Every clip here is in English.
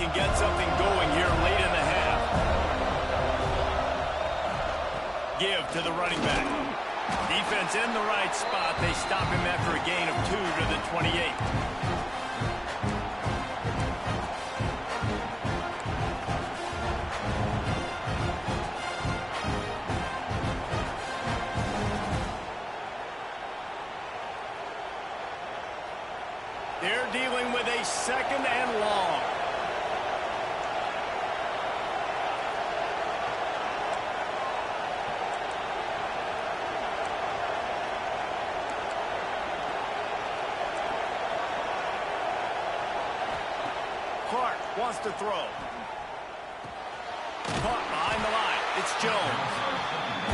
can get something going here late in the half. Give to the running back. Defense in the right spot. They stop him after a gain of 2 to the 28. They're dealing with a 2nd and long. Clark wants to throw. Caught behind the line. It's Jones.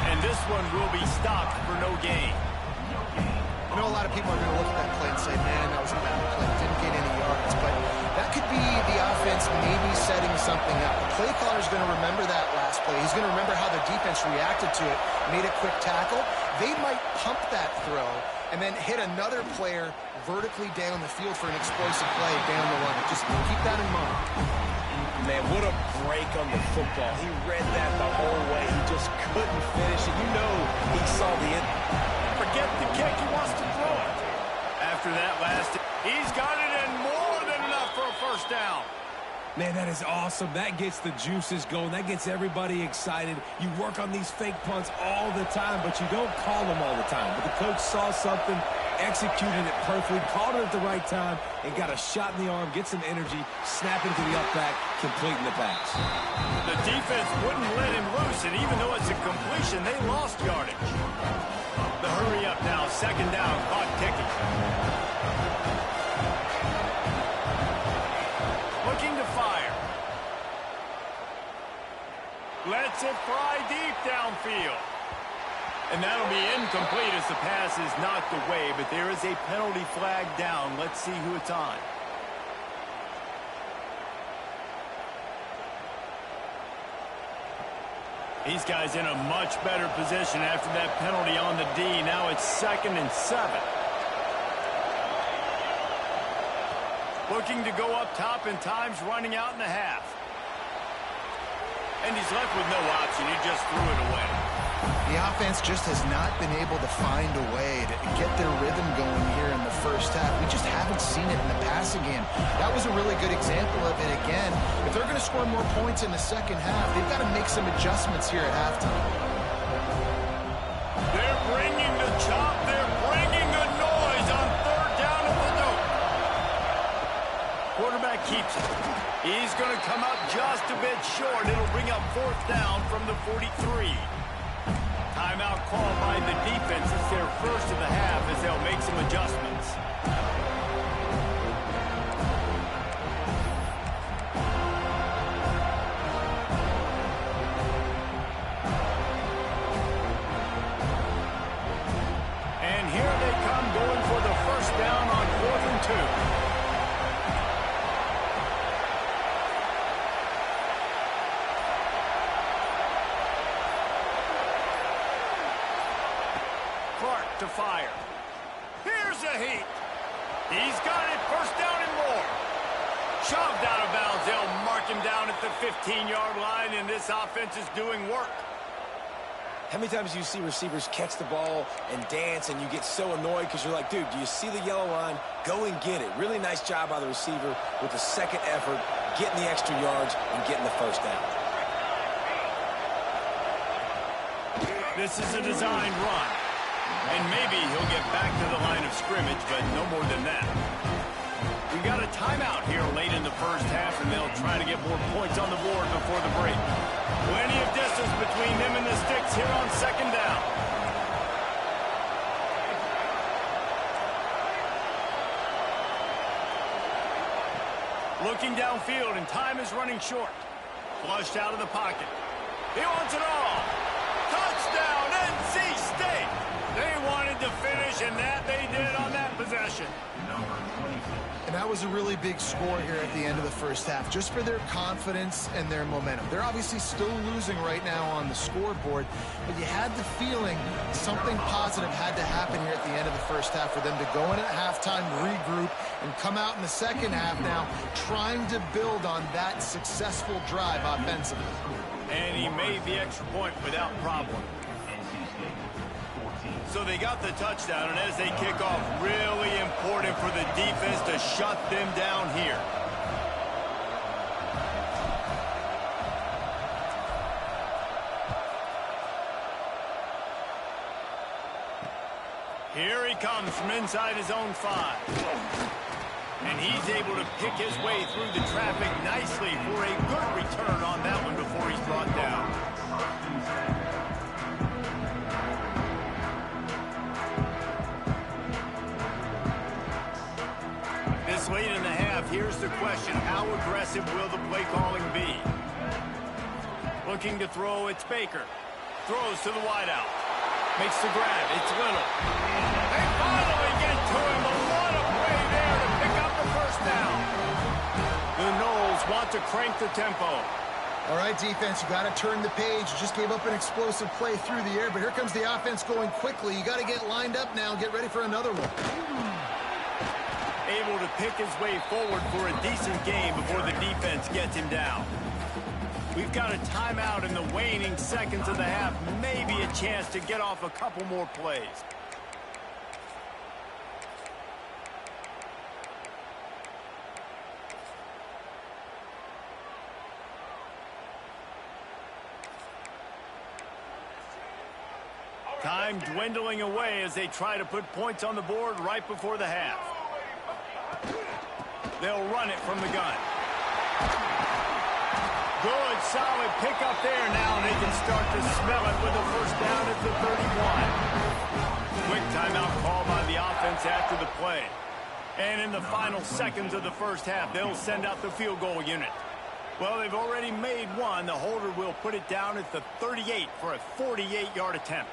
And this one will be stopped for no gain. I know a lot of people are going to look at that play and say, man, that was a bad play. Didn't get any yards. But that could be the offense maybe setting something up. The play caller is going to remember that last play. He's going to remember how the defense reacted to it, made a quick tackle. They might pump that throw and then hit another player vertically down the field for an explosive play down the line. Just keep that in mind. Man, what a break on the football. He read that the whole way. He just couldn't finish it. You know he saw the end. Forget the kick. He wants to throw it. After that last, he's got it and more than enough for a first down. Man, that is awesome. That gets the juices going. That gets everybody excited. You work on these fake punts all the time, but you don't call them all the time. But the coach saw something, executed it perfectly, called it at the right time, and got a shot in the arm, get some energy, snap into the up back, completing the pass. The defense wouldn't let him loose, and even though it's a completion, they lost yardage. The hurry up now, 2nd down, clock ticking. Looking to fire. Lets it fly deep downfield. And that'll be incomplete as the pass is knocked away, but there is a penalty flag down. Let's see who it's on. These guys in a much better position after that penalty on the D. Now it's 2nd and 7. Looking to go up top, and time's running out in the half. And he's left with no option. He just threw it away. The offense just has not been able to find a way to get their rhythm going here in the first half. We just haven't seen it in the passing game. That was a really good example of it again. If they're going to score more points in the second half, they've got to make some adjustments here at halftime. They're bringing the chop. They're bringing the noise on 3rd down at the dope. Quarterback keeps it. He's going to come up just a bit short. It'll bring up 4th down from the 43. Timeout called by the defense. It's their first of the half as they'll make some adjustments. And here they come going for the first down on 4th and 2. To fire. Here's a heat. He's got it. First down and more. Shoved out of bounds. They'll mark him down at the 15-yard line, and this offense is doing work. How many times do you see receivers catch the ball and dance, and you get so annoyed because you're like, dude, do you see the yellow line? Go and get it. Really nice job by the receiver with the 2nd effort, getting the extra yards and getting the first down. This is a designed run. And maybe he'll get back to the line of scrimmage, but no more than that. We got a timeout here late in the first half, and they'll try to get more points on the board before the break. Plenty of distance between them and the sticks here on 2nd down. Looking downfield, and time is running short. Flushed out of the pocket. He wants it all. Touchdown, NC State! They wanted to finish, and that they did on that possession. And that was a really big score here at the end of the first half, just for their confidence and their momentum. They're obviously still losing right now on the scoreboard, but you had the feeling something positive had to happen here at the end of the first half for them to go in at halftime, regroup, and come out in the second half now trying to build on that successful drive offensively. And he made the extra point without problem. So they got the touchdown, and as they kick off, really important for the defense to shut them down here. Here he comes from inside his own 5. And he's able to pick his way through the traffic nicely for a good return on that one before he's brought down. This late in the half, here's the question: how aggressive will the play calling be? Looking to throw, it's Baker. Throws to the wideout. Makes the grab, it's Little. They finally get to him, but what a play there to pick up the first down. The Noles want to crank the tempo. All right, defense, you got to turn the page. You just gave up an explosive play through the air, but here comes the offense going quickly. You got to get lined up now and get ready for another one. Able to pick his way forward for a decent game before the defense gets him down. We've got a timeout in the waning seconds of the half. Maybe a chance to get off a couple more plays. Time dwindling away as they try to put points on the board right before the half. They'll run it from the gun. Good, solid pickup there now. They can start to smell it with a first down at the 31. Quick timeout call by the offense after the play. And in the final seconds of the first half, they'll send out the field goal unit. Well, they've already made one. The holder will put it down at the 38 for a 48-yard attempt.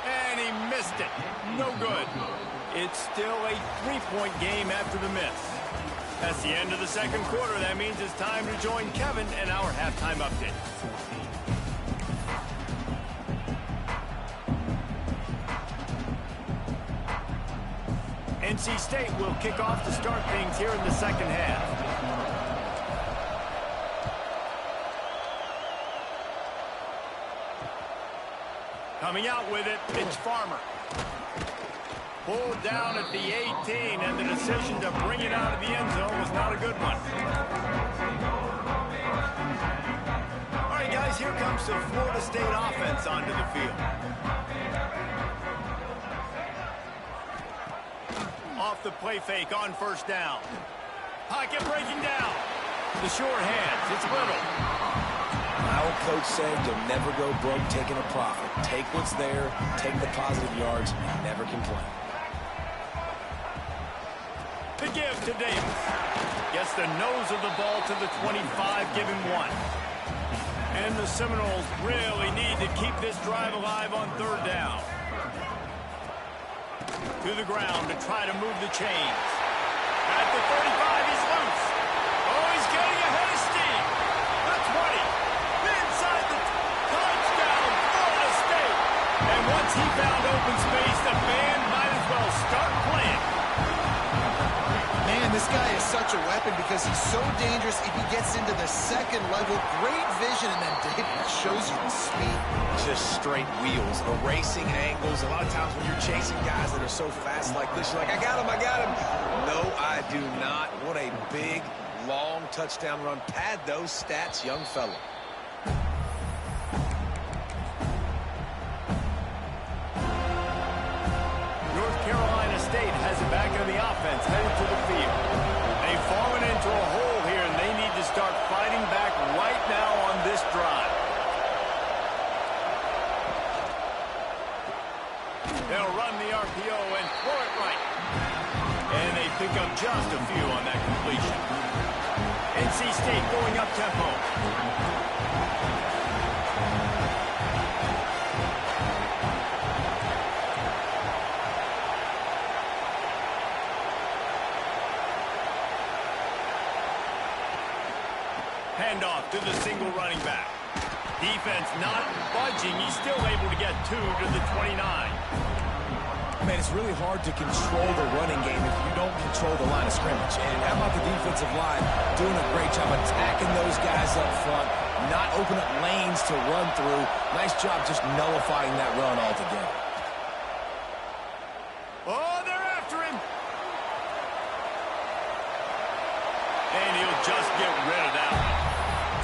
And he missed it. No good. It's still a 3-point game after the miss. That's the end of the second quarter. That means it's time to join Kevin and our halftime update. NC State will kick off to start things here in the second half. Coming out with it, it's Farmer. Pulled down at the 18, and the decision to bring it out of the end zone was not a good one. All right, guys, here comes the Florida State offense onto the field. Off the play fake on first down. Pocket breaking down. The short hands, it's Little. My old coach said you'll never go broke taking a profit. Take what's there, take the positive yards, and never complain. The give to Davis. Gets the nose of the ball to the 25, give him one. And the Seminoles really need to keep this drive alive on third down. To the ground to try to move the chains. At the 35, he's loose. Oh, he's getting ahead of steam. The 20. Inside the touchdown, Florida State. And once he found open space, the band might as well start playing. Man, this guy is such a weapon because he's so dangerous if he gets into the second level. Great vision, and then David shows you the speed. Just straight wheels, erasing angles. A lot of times when you're chasing guys that are so fast like this, you're like, I got him, I got him. No, I do not. What a big, long touchdown run. Pad those stats, young fella. North Carolina State has it back on the offense, headed to the field. They've fallen into a hole here, and they need to start fighting back right now on this drive. They'll run the RPO and throw it right. And they pick up just a few on that completion. NC State going up tempo. Handoff to the single running back. Defense not budging. He's still able to get 2 to the 29. Man, it's really hard to control the running game if you don't control the line of scrimmage. And how about the defensive line doing a great job attacking those guys up front, not open up lanes to run through. Nice job just nullifying that run altogether. Oh, they're after him. And he'll just get rid of that one.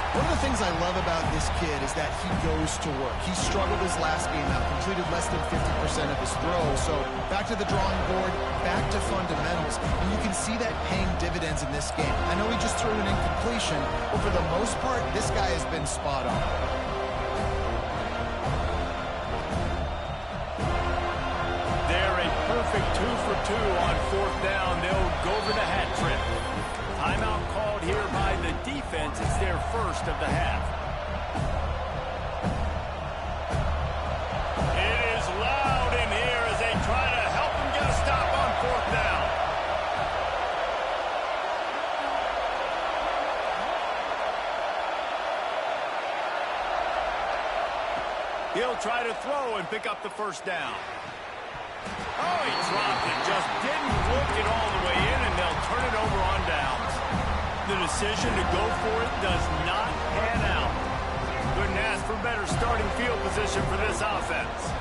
One of the things I love about this kid is that he goes to work. He struggled his last game out, completed less than 50% of his throws. So back to the drawing board, back to fundamentals. And you can see that paying dividends in this game. I know he just threw an incompletion, but for the most part, this guy has been spot on. They're a perfect 2 for 2 on 4th down. They'll go for the hat trick. Timeout called here by the defense. It's their first of the half. It is loud in here as they try to help him get a stop on 4th down. He'll try to throw and pick up the first down. Oh, he dropped it. Just didn't look it all the way in, and they'll turn it over on downs. The decision to go for it does not pan out. Couldn't ask for better starting field position for this offense.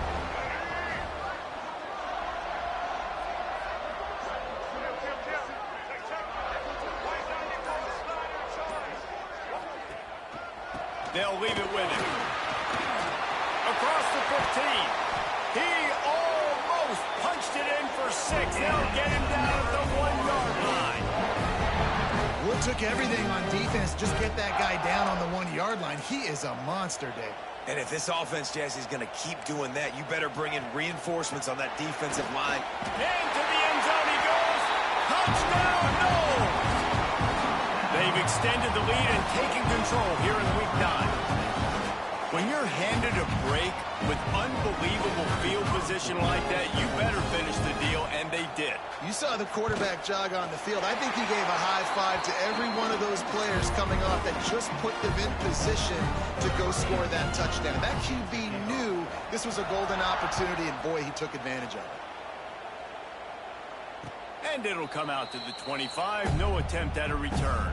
They'll leave it with him. Across the 15. He almost punched it in for 6. They'll get him down at the 1-yard line. Well, it took everything on defense. Just get that guy down on the 1-yard line. He is a monster, Dave. And if this offense, Jesse, is going to keep doing that, you better bring in reinforcements on that defensive line. Into the end zone he goes. Touchdown, no! They've extended the lead and taken control here in Week 9. When you're handed a break with unbelievable field position like that, you better finish the deal, and they did. You saw the quarterback jog on the field. I think he gave a high five to every one of those players coming off that just put them in position to go score that touchdown. That QB knew this was a golden opportunity, and boy, he took advantage of it. And it'll come out to the 25. No attempt at a return.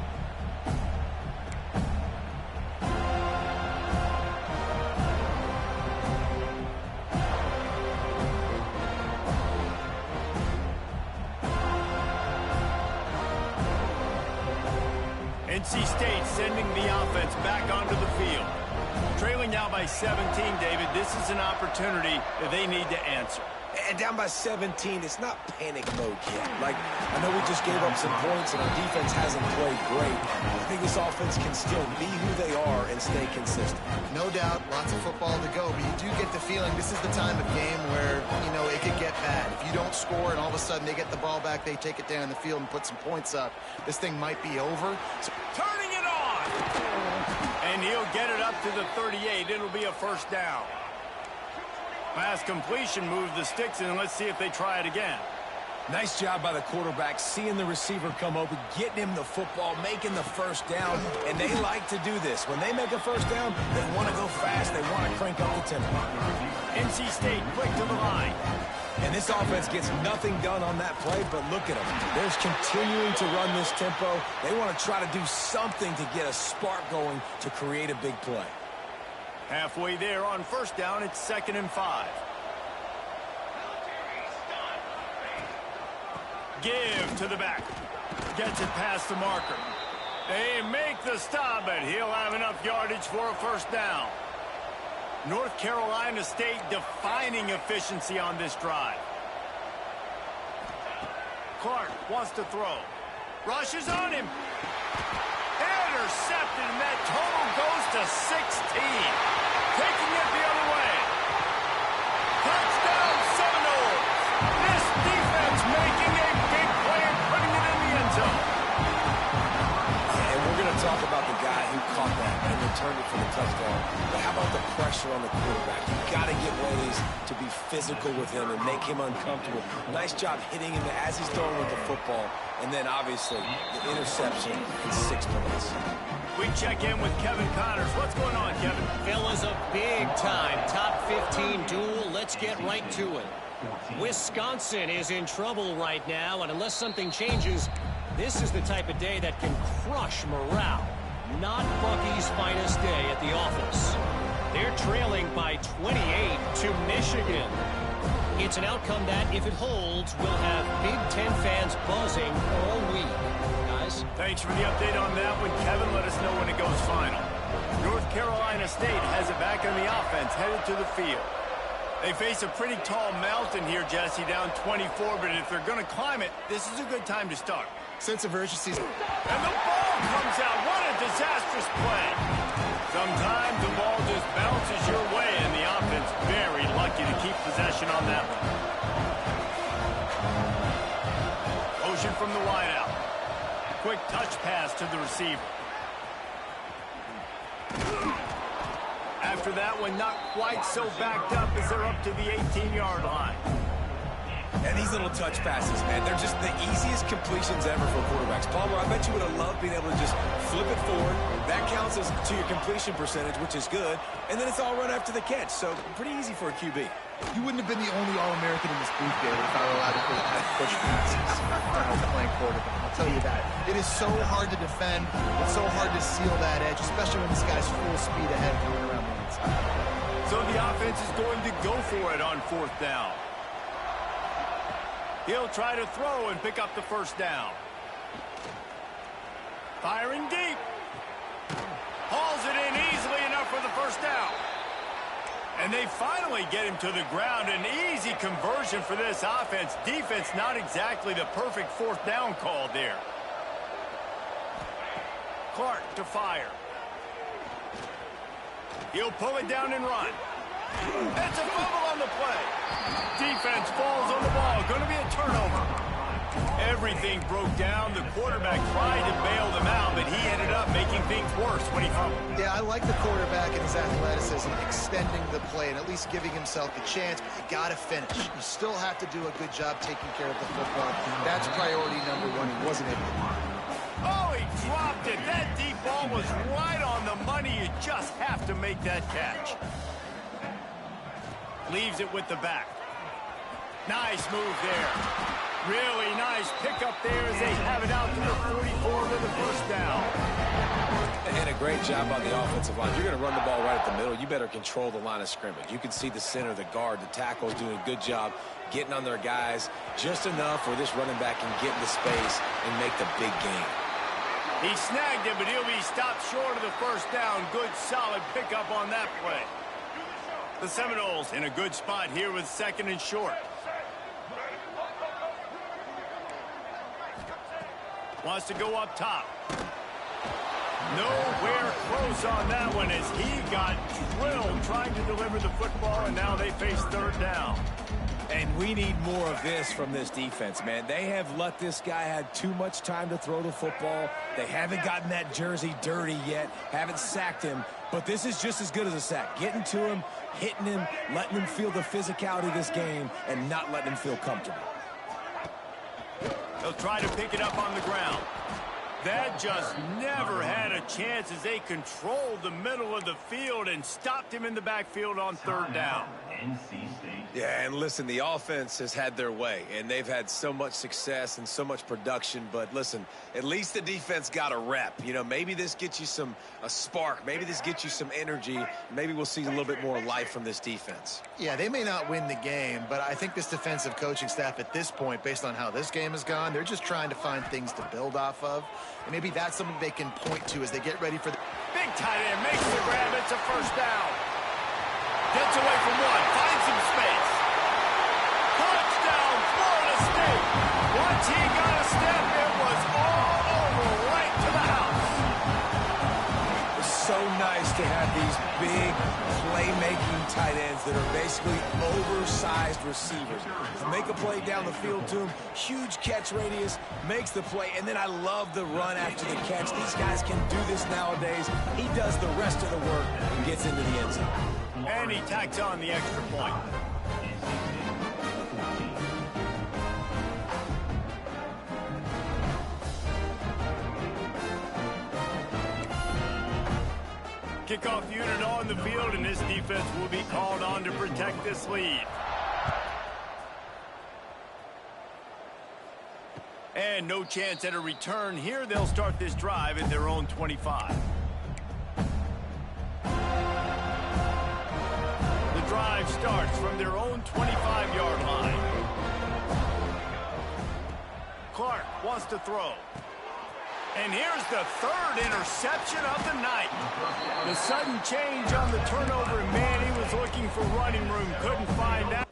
NC State sending the offense back onto the field. Trailing now by 17, David. This is an opportunity that they need to answer. And down by 17, it's not panic mode yet. Like, I know we just gave up some points and our defense hasn't played great. I think this offense can still be who they are and stay consistent. No doubt, lots of football to go, but you do get the feeling this is the time of game where, you know, it could get bad. If you don't score and all of a sudden they get the ball back, they take it down the field and put some points up, this thing might be over. So Turning it on! And he'll get it up to the 38. It'll be a first down. Pass completion moves the sticks in, and let's see if they try it again. Nice job by the quarterback, seeing the receiver come open, getting him the football, making the first down, and they like to do this. When they make a first down, they want to go fast, they want to crank up the tempo. NC State quick to the line. And this offense gets nothing done on that play, but look at them. They're continuing to run this tempo. They want to try to do something to get a spark going to create a big play. Halfway there on first down, it's 2nd and 5. Give to the back. Gets it past the marker. They make the stop, but he'll have enough yardage for a first down. North Carolina State defining efficiency on this drive. Clark wants to throw. Rushes on him. Intercepted, and that total goes to 16. Taking it the other way. Touchdown Seminoles. This defense making a big play and putting it in the end zone. And we're going to talk about the guy who caught that and returned it for the touchdown. But how about the pressure on the quarterback? You've got to get ways to be physical with him and make him uncomfortable. Nice job hitting him as he's throwing with the football. And then, obviously, the interception in 6 minutes. We check in with Kevin Connors. What's going on, Kevin? Fellas, a big-time top 15 duel. Let's get right to it. Wisconsin is in trouble right now, and unless something changes, this is the type of day that can crush morale. Not Bucky's finest day at the office. They're trailing by 28 to Michigan. It's an outcome that, if it holds, will have Big Ten fans buzzing all week. Guys? Thanks for the update on that one, Kevin. Let us know when it goes final. North Carolina State has it back on the offense, headed to the field. They face a pretty tall mountain here, Jesse, down 24, but if they're going to climb it, this is a good time to start. Sense of urgency. And the ball comes out. What a disastrous play. Sometimes the ball just bounces your way, and the offense very lucky to keep possession on that one. Motion from the wideout. Quick touch pass to the receiver. After that one, not quite so backed up as they're up to the 18-yard line. And these little touch passes, man, they're just the easiest completions ever for quarterbacks. Palmer, I bet you would have loved being able to just flip it forward. That counts as to your completion percentage, which is good. And then it's all run after the catch, so pretty easy for a QB. You wouldn't have been the only All-American in this booth, David, if I were allowed to push passes when I was playing quarterback. I'll tell you that. It is so hard to defend. It's so hard to seal that edge, especially when this guy's full speed ahead going around the inside. So the offense is going to go for it on 4th down. He'll try to throw and pick up the first down. Firing deep. Hauls it in easily enough for the first down. And they finally get him to the ground. An easy conversion for this offense. Defense not exactly the perfect 4th down call there. Clark to fire. He'll pull it down and run. It's a fumble on the play. Defense falls on the ball. Going to be a turnover. Everything broke down. The quarterback tried to bail them out, but he ended up making things worse when he fumbled. Yeah, I like the quarterback and his athleticism, extending the play and at least giving himself the chance, but you got to finish. You still have to do a good job taking care of the football. That's priority number one. He wasn't able to do it. Oh, he dropped it. That deep ball was right on the money. You just have to make that catch. Leaves it with the back. Nice move there. Really nice pickup there as they have it out to the 44 with the first down. And a great job on the offensive line. You're going to run the ball right at the middle. You better control the line of scrimmage. You can see the center, the guard, the tackles doing a good job getting on their guys just enough where this running back can get into space and make the big game. He snagged it, but he'll be stopped short of the first down. Good, solid pickup on that play. The Seminoles in a good spot here with 2nd and short. Wants to go up top. Nowhere close on that one as he got drilled trying to deliver the football, and now they face 3rd down. And we need more of this from this defense, man. They have let this guy have too much time to throw the football. They haven't gotten that jersey dirty yet, haven't sacked him. But this is just as good as a sack. Getting to him, hitting him, letting him feel the physicality of this game, and not letting him feel comfortable. They'll try to pick it up on the ground. That just never had a chance as they controlled the middle of the field and stopped him in the backfield on 3rd down. Yeah, and listen, the offense has had their way, and they've had so much success and so much production. But listen, at least the defense got a rep. You know, maybe this gets you a spark. Maybe this gets you some energy. Maybe we'll see a little bit more life from this defense. Yeah, they may not win the game, but I think this defensive coaching staff at this point, based on how this game has gone, they're just trying to find things to build off of. And maybe that's something they can point to as they get ready for the... Big tight end makes the grab. It's a first down. Gets away from one. Finds some space. Touchdown, Florida State. Once he got a step, it was all over right to the house. It's so nice to have these big playmaking tight ends that are basically oversized receivers. To make a play down the field to him, huge catch radius, makes the play, and then I love the run after the catch. These guys can do this nowadays. He does the rest of the work and gets into the end zone. And he tacks on the extra point. Kickoff unit on the field, and this defense will be called on to protect this lead. And no chance at a return here. They'll start this drive at their own 25. The drive starts from their own 25-yard line. Clark wants to throw. And here's the third interception of the night. The sudden change on the turnover, man, he was looking for running room, couldn't find that.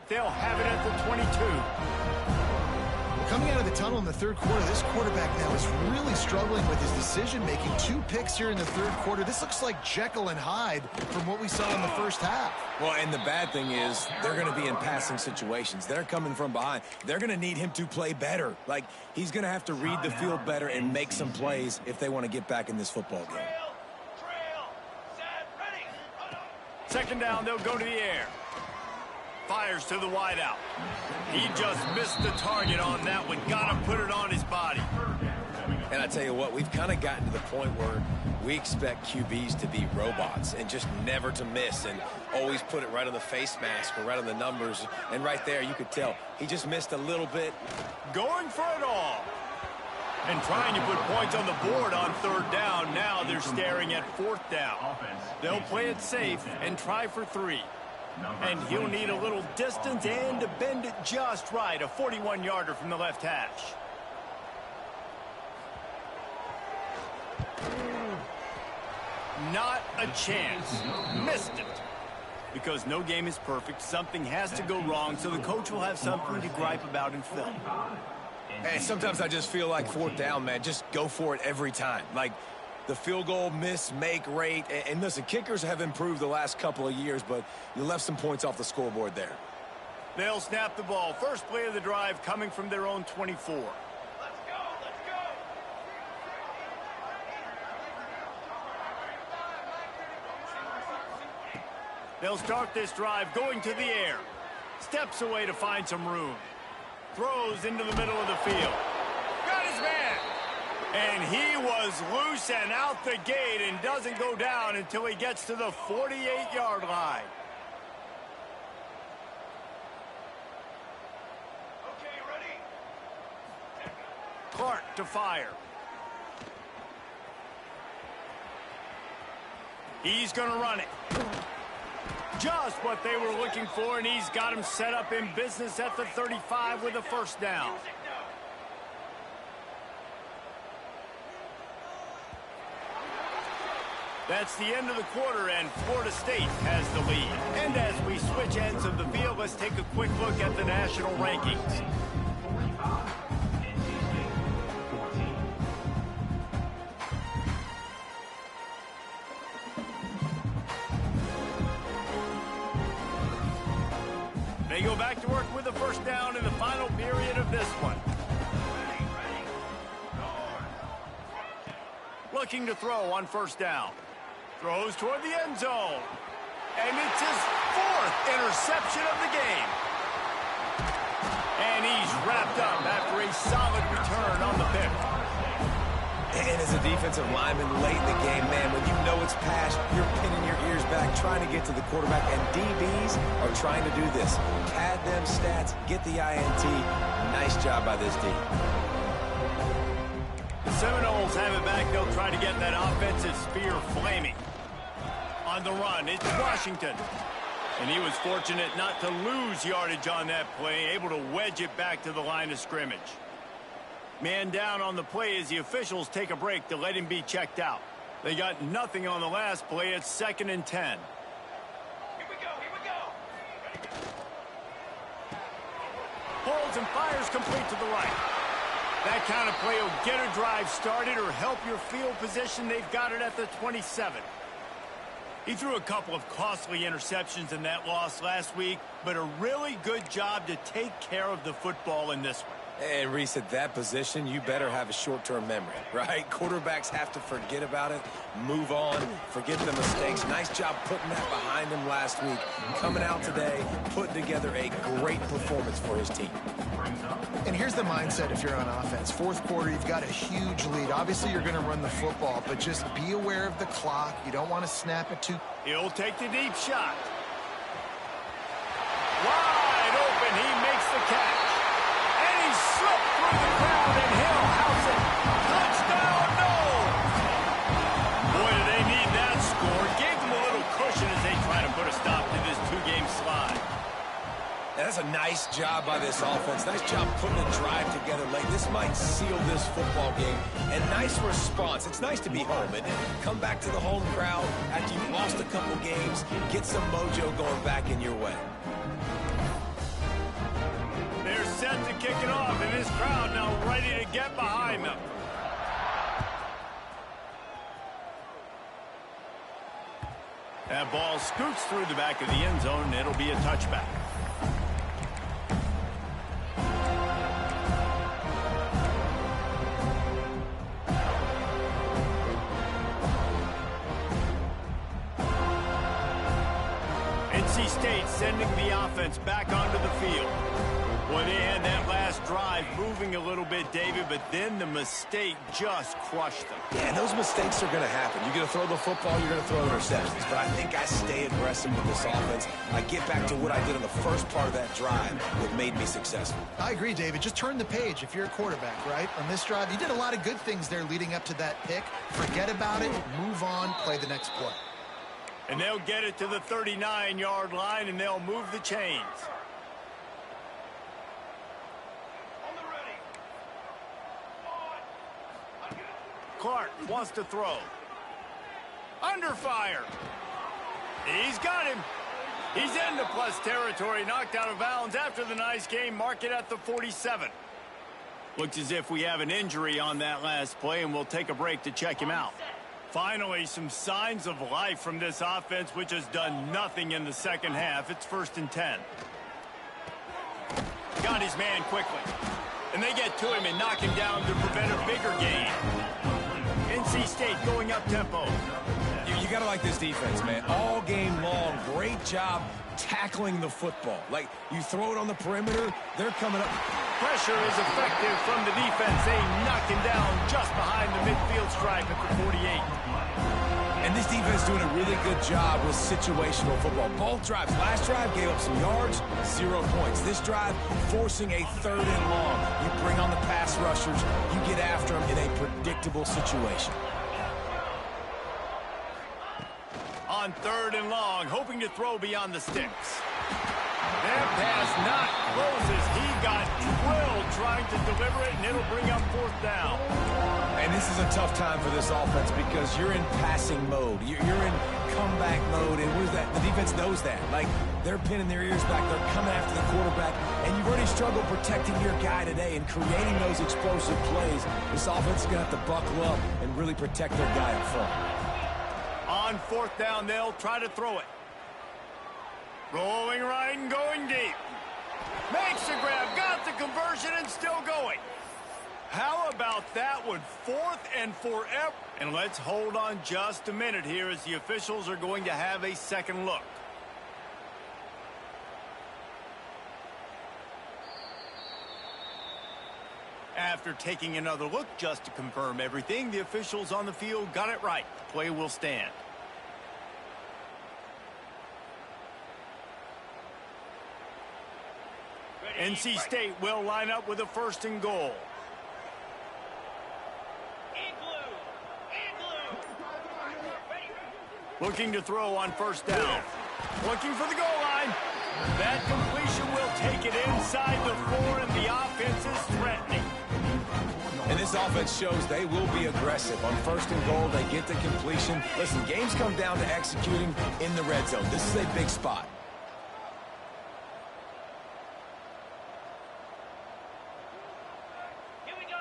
They'll have it at the 22. Coming out of the tunnel in the third quarter, this quarterback now is really struggling with his decision-making. 2 picks here in the third quarter. This looks like Jekyll and Hyde from what we saw in the first half. Well, and the bad thing is they're going to be in passing situations. They're coming from behind. They're going to need him to play better. Like, he's going to have to read the field better and make some plays if they want to get back in this football game. Second down, they'll go to the air. Fires to the wideout. He just missed the target on that one. Got to put it on his body. And I tell you what, we've kind of gotten to the point where we expect QBs to be robots and just never to miss and always put it right on the face mask or right on the numbers. And right there, you could tell he just missed a little bit. Going for it all. And trying to put points on the board on third down. Now they're staring at fourth down. They'll play it safe and try for 3. And he'll need a little distance and to bend it just right. A 41-yarder from the left hash. Not a chance. Missed it. Because no game is perfect, something has to go wrong, so the coach will have something to gripe about in film. Hey, sometimes I just feel like fourth down, man. Just go for it every time. Like, the field goal miss-make rate. And listen, kickers have improved the last couple of years, but you left some points off the scoreboard there. They'll snap the ball. First play of the drive coming from their own 24. Let's go, let's go. They'll start this drive going to the air. Steps away to find some room. Throws into the middle of the field. Got his man. And he was loose and out the gate and doesn't go down until he gets to the 48-yard line. Okay, ready? Clark to fire. He's going to run it. Just what they were looking for, and he's got him set up in business at the 35 with a first down. That's the end of the quarter, and Florida State has the lead. And as we switch ends of the field, let's take a quick look at the national rankings. They go back to work with the first down in the final period of this one. Looking to throw on first down. Throws toward the end zone. And it's his 4th interception of the game. And he's wrapped up after a solid return on the pick. And as a defensive lineman late in the game, man, when you know it's pass, you're pinning your ears back, trying to get to the quarterback, and DBs are trying to do this. Pad them stats, get the INT. Nice job by this D. The Seminoles have it back. They'll try to get that offensive spear flaming. On the run, it's Washington. And he was fortunate not to lose yardage on that play, able to wedge it back to the line of scrimmage. Man down on the play as the officials take a break to let him be checked out. They got nothing on the last play. It's 2nd and 10. Here we go. Holds and fires complete to the right. That kind of play will get a drive started or help your field position. They've got it at the 27. He threw a couple of costly interceptions in that loss last week, but a really good job to take care of the football in this one. And Reese, at that position, you better have a short-term memory, right? Quarterbacks have to forget about it, move on, forget the mistakes. Nice job putting that behind him last week. Coming out today, putting together a great performance for his team. And here's the mindset if you're on offense. Fourth quarter, you've got a huge lead. Obviously, you're going to run the football, but just be aware of the clock. You don't want to snap it too. He'll take the deep shot. Wide open, he makes the catch. And he slipped through the crowd, and he'll house it. Touchdown, Noles! Boy, do they need that score. Gave them a little cushion as they try to put a stop to this two-game slide. That's a nice job by this offense. Nice job putting a drive together late. This might seal this football game. And nice response. It's nice to be home and come back to the home crowd after you've lost a couple games. Get some mojo going back in your way. They're set to kick it off, and this crowd now ready to get behind them. That ball scoots through the back of the end zone, and it'll be a touchback. NC State sending the offense back onto the field. Well, they had that last drive moving a little bit, David, but then the mistake just crushed them. Yeah, and those mistakes are going to happen. You're going to throw the football, you're going to throw interceptions. But I think I stay aggressive with this offense. I get back to what I did on the first part of that drive that made me successful. I agree, David. Just turn the page if you're a quarterback, right? On this drive, you did a lot of good things there leading up to that pick. Forget about it, move on, play the next play. And they'll get it to the 39-yard line, and they'll move the chains. Clark wants to throw. Under fire. He's got him. He's into plus territory, knocked out of bounds after the nice game. Mark it at the 47. Looks as if we have an injury on that last play, and we'll take a break to check him out. Finally, some signs of life from this offense, which has done nothing in the second half. It's 1st and 10. Got his man quickly. And they get to him and knock him down to prevent a bigger gain. NC State going up tempo. You got to like this defense, man. All game long, great job tackling the football. Like, you throw it on the perimeter, they're coming up. Pressure is effective from the defense. They knock him down just behind the midfield stripe at the 48. And this defense doing a really good job with situational football. Both drives. Last drive gave up some yards, 0 points. This drive forcing a 3rd and long. You bring on the pass rushers, you get after them in a predictable situation. On 3rd and long, hoping to throw beyond the sticks. That pass not closes. He got drilled trying to deliver it, and it'll bring up 4th down. And this is a tough time for this offense because you're in passing mode. You're in comeback mode, and what is that? The defense knows that. Like, they're pinning their ears back. They're coming after the quarterback, and you've already struggled protecting your guy today and creating those explosive plays. This offense is going to have to buckle up and really protect their guy up front. On 4th down, they'll try to throw it. Rolling right and going deep. Makes the grab, got the conversion, and still going. How about that one? 4th and forever. And let's hold on just a minute here as the officials are going to have a second look. After after taking another look just to confirm everything, the officials on the field got it right. Play will stand. NC State will line up with a 1st and goal. Looking to throw on 1st down. Looking for the goal line. That completion will take it inside the 4, and the offense is threatening. And this offense shows they will be aggressive. On 1st and goal, they get the completion. Listen, games come down to executing in the red zone. This is a big spot.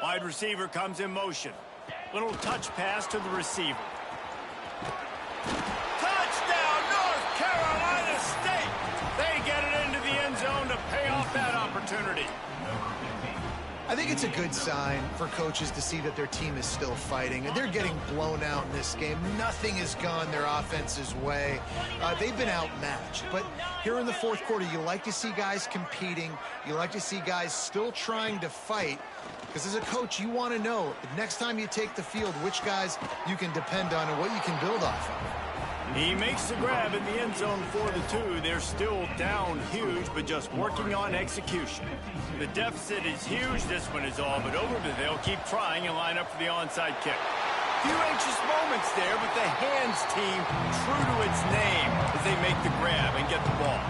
Wide receiver comes in motion. Little touch pass to the receiver. Touchdown, North Carolina State! They get it into the end zone to pay off that opportunity. I think it's a good sign for coaches to see that their team is still fighting. They're getting blown out in this game. Nothing has gone their offense's way. They've been outmatched. But here in the 4th quarter, you like to see guys competing. You like to see guys still trying to fight. Because as a coach, you want to know the next time you take the field, which guys you can depend on and what you can build off of. He makes the grab in the end zone for the 2. They're still down huge, but just working on execution. The deficit is huge. This one is all but over, but they'll keep trying and line up for the onside kick. Few anxious moments there, but the hands team true to its name as they make the grab and get the ball.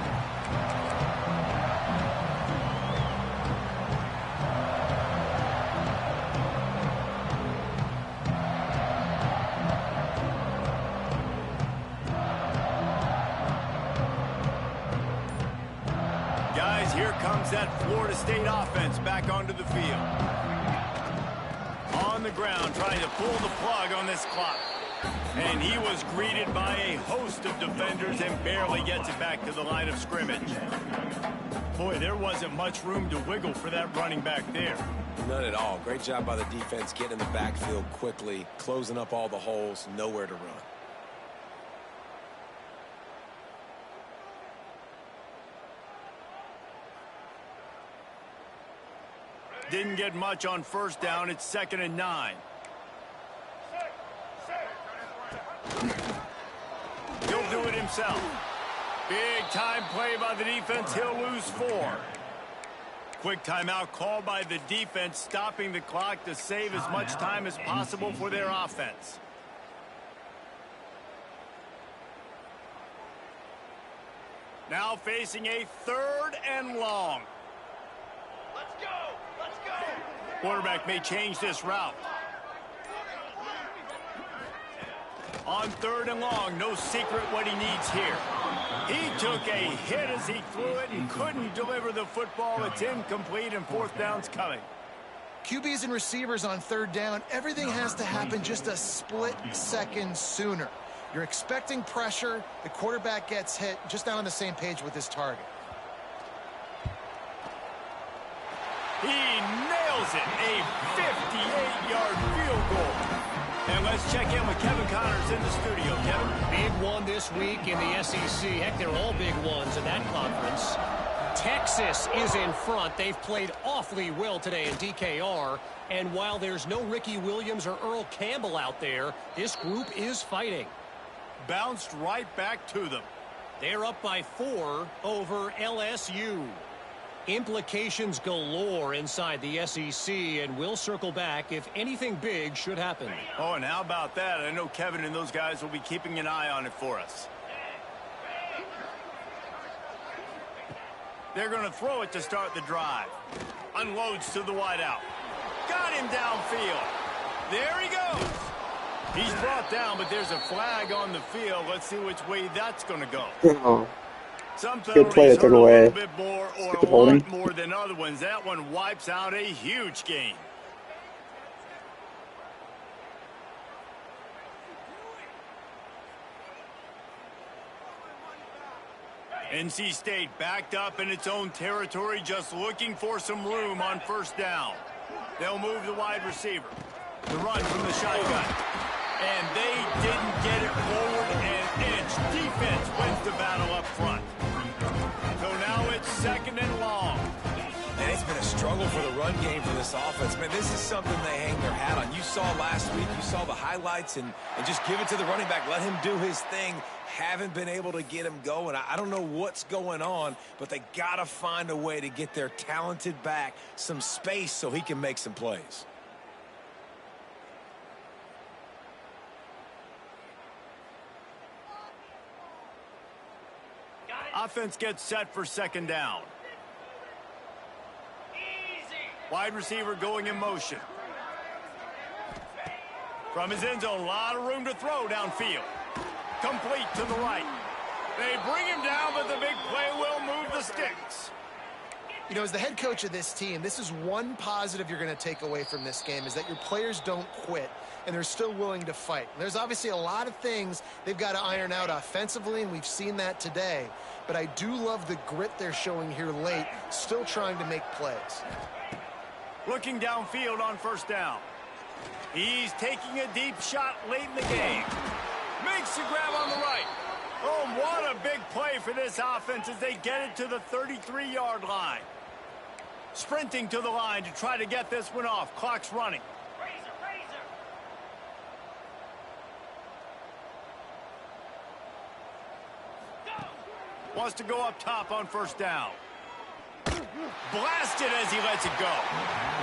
Here comes that Florida State offense back onto the field. On the ground, trying to pull the plug on this clock. And he was greeted by a host of defenders and barely gets it back to the line of scrimmage. Boy, there wasn't much room to wiggle for that running back there. None at all. Great job by the defense getting in the backfield quickly, closing up all the holes, nowhere to run. Didn't get much on 1st down. It's 2nd and 9. He'll do it himself. Big time play by the defense. He'll lose 4. Quick timeout called by the defense, stopping the clock to save as much time as possible for their offense. Now facing a 3rd and long. Let's go! Let's go! Quarterback may change this route. On 3rd and long, no secret what he needs here. He took a hit as he threw it and couldn't deliver the football. It's incomplete and 4th down's coming. QBs and receivers on 3rd down, everything has to happen just a split second sooner. You're expecting pressure, the quarterback gets hit, just not on the same page with his target. He nails it, a 58-yard field goal. And let's check in with Kevin Connors in the studio. Kevin? Big one this week in the SEC. Heck, they're all big ones in that conference. Texas is in front. They've played awfully well today in DKR. And while there's no Ricky Williams or Earl Campbell out there, this group is fighting. Bounced right back to them. They're up by 4 over LSU. Implications galore inside the SEC, and we'll circle back if anything big should happen. Oh, and how about that? I know Kevin and those guys will be keeping an eye on it for us. They're going to throw it to start the drive. Unloads to the wideout. Got him downfield. There he goes. He's brought down, but there's a flag on the field. Let's see which way that's going to go. Oh. Some Good play that penalties took hurt a away. little bit more or a lot more than other ones. That one wipes out a huge game. NC State backed up in its own territory, just looking for some room on 1st down. They'll move the wide receiver. The run from the shotgun. And they didn't get it forward an inch. Defense wins the battle up front. So now it's 2nd and long. And it's been a struggle for the run game for this offense. Man, this is something they hang their hat on. You saw last week, you saw the highlights, and just give it to the running back. Let him do his thing. Haven't been able to get him going. I don't know what's going on, but they got to find a way to get their talented back some space so he can make some plays. Offense gets set for second down. Wide receiver going in motion. From his end zone, a lot of room to throw downfield. Complete to the right. They bring him down, but the big play will move the sticks. You know, as the head coach of this team, this is one positive you're going to take away from this game, is that your players don't quit, and they're still willing to fight. There's obviously a lot of things they've got to iron out offensively, and we've seen that today. But I do love the grit they're showing here late, still trying to make plays. Looking downfield on first down. He's taking a deep shot late in the game. Makes the grab on the right. Oh, what a big play for this offense as they get it to the 33-yard line. Sprinting to the line to try to get this one off. Clock's running. Wants to go up top on first down. Blasted as he lets it go.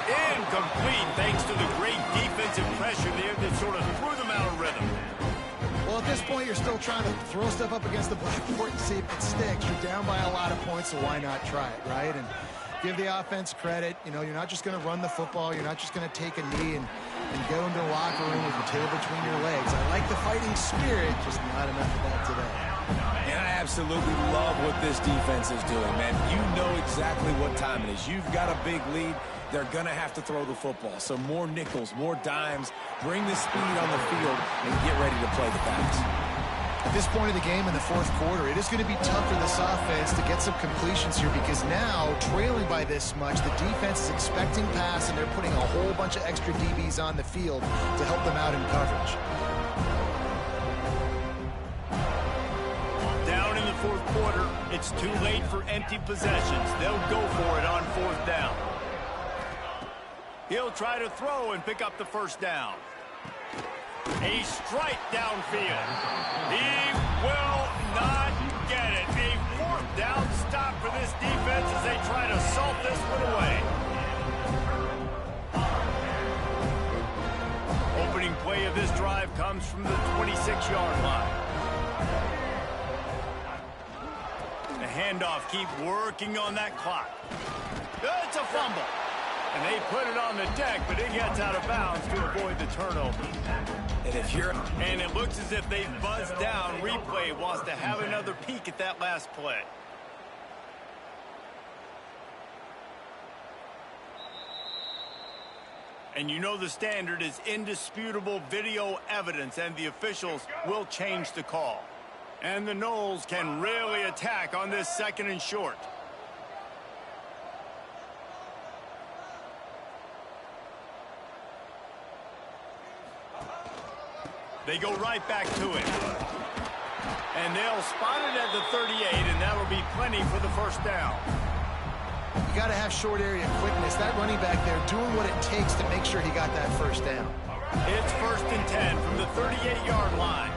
Incomplete thanks to the great defensive pressure there that sort of threw them out of rhythm. Well, at this point, you're still trying to throw stuff up against the blackboard and see if it sticks. You're down by a lot of points, so why not try it, right? And give the offense credit. You know, you're not just going to run the football. You're not just going to take a knee and go into the locker room with your tail between your legs. I like the fighting spirit, just not enough of that today. And I absolutely love what this defense is doing, man. You know exactly what time it is. You've got a big lead. They're going to have to throw the football. So more nickels, more dimes. Bring the speed on the field and get ready to play the pass. At this point of the game in the fourth quarter, it is going to be tough for this offense to get some completions here because now, trailing by this much, the defense is expecting pass, and they're putting a whole bunch of extra DBs on the field to help them out in coverage. Down in the fourth quarter, it's too late for empty possessions. They'll go for it on fourth down. He'll try to throw and pick up the first down. A strike downfield. He will not get it. A fourth down stop for this defense as they try to salt this one away. Opening play of this drive comes from the 26-yard line. The handoff, keep working on that clock. It's a fumble. And they put it on the deck, but it gets out of bounds to avoid the turnover. And it looks as if they buzzed down. Replay wants to have another peek at that last play. And you know the standard is indisputable video evidence, and the officials will change the call. And the Noles can really attack on this second and short. They go right back to it. And they'll spot it at the 38, and that'll be plenty for the first down. You got to have short area quickness. That running back there doing what it takes to make sure he got that first down. It's 1st and 10 from the 38-yard line.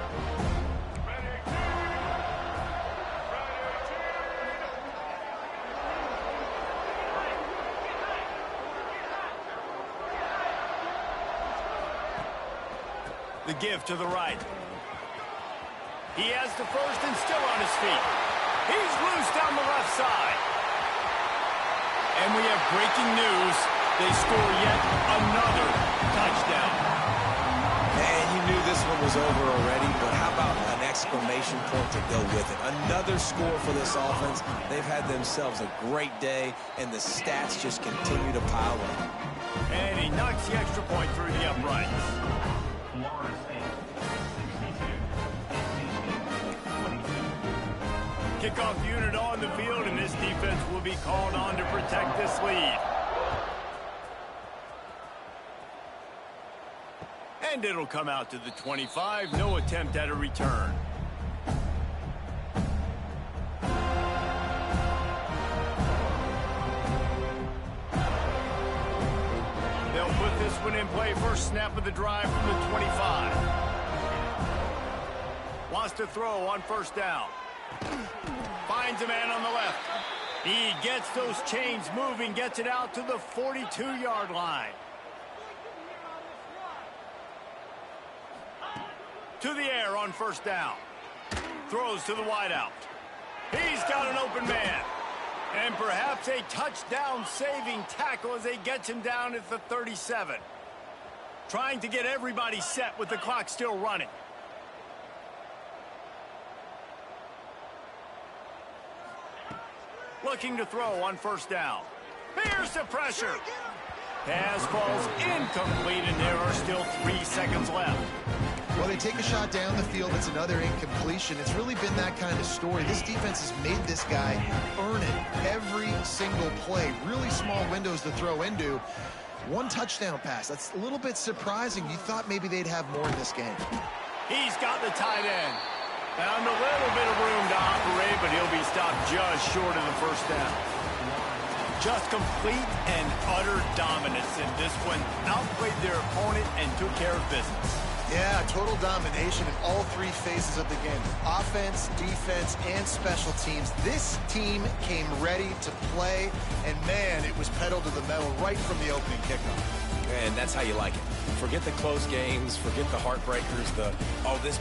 The give to the right. He has the first and still on his feet. He's loose down the left side. And we have breaking news. They score yet another touchdown. And you knew this one was over already, but how about an exclamation point to go with it? Another score for this offense. They've had themselves a great day, and the stats just continue to pile up. And he knocks the extra point through the uprights. Kickoff unit on the field, and this defense will be called on to protect this lead. And it'll come out to the 25. No attempt at a return. one in play. First snap of the drive from the 25. Wants to throw on first down. Finds a man on the left. He gets those chains moving, gets it out to the 42-yard line. To the air on first down. Throws to the wideout. He's got an open man. And perhaps a touchdown-saving tackle as they get him down at the 37. Trying to get everybody set with the clock still running. Looking to throw on first down. Here's the pressure. Pass falls incomplete, and there are still 3 seconds left. Well, they take a shot down the field. It's another incompletion. It's really been that kind of story. This defense has made this guy earn it every single play. Really small windows to throw into. 1 touchdown pass. That's a little bit surprising. You thought maybe they'd have more in this game. He's got the tight end. Found a little bit of room to operate, but he'll be stopped just short of the first down. Just complete and utter dominance in this one. Outplayed their opponent and took care of business. Yeah, total domination in all 3 phases of the game. Offense, defense, and special teams. This team came ready to play, and man, it was pedal to the metal right from the opening kickoff. And that's how you like it. Forget the close games, forget the heartbreakers, this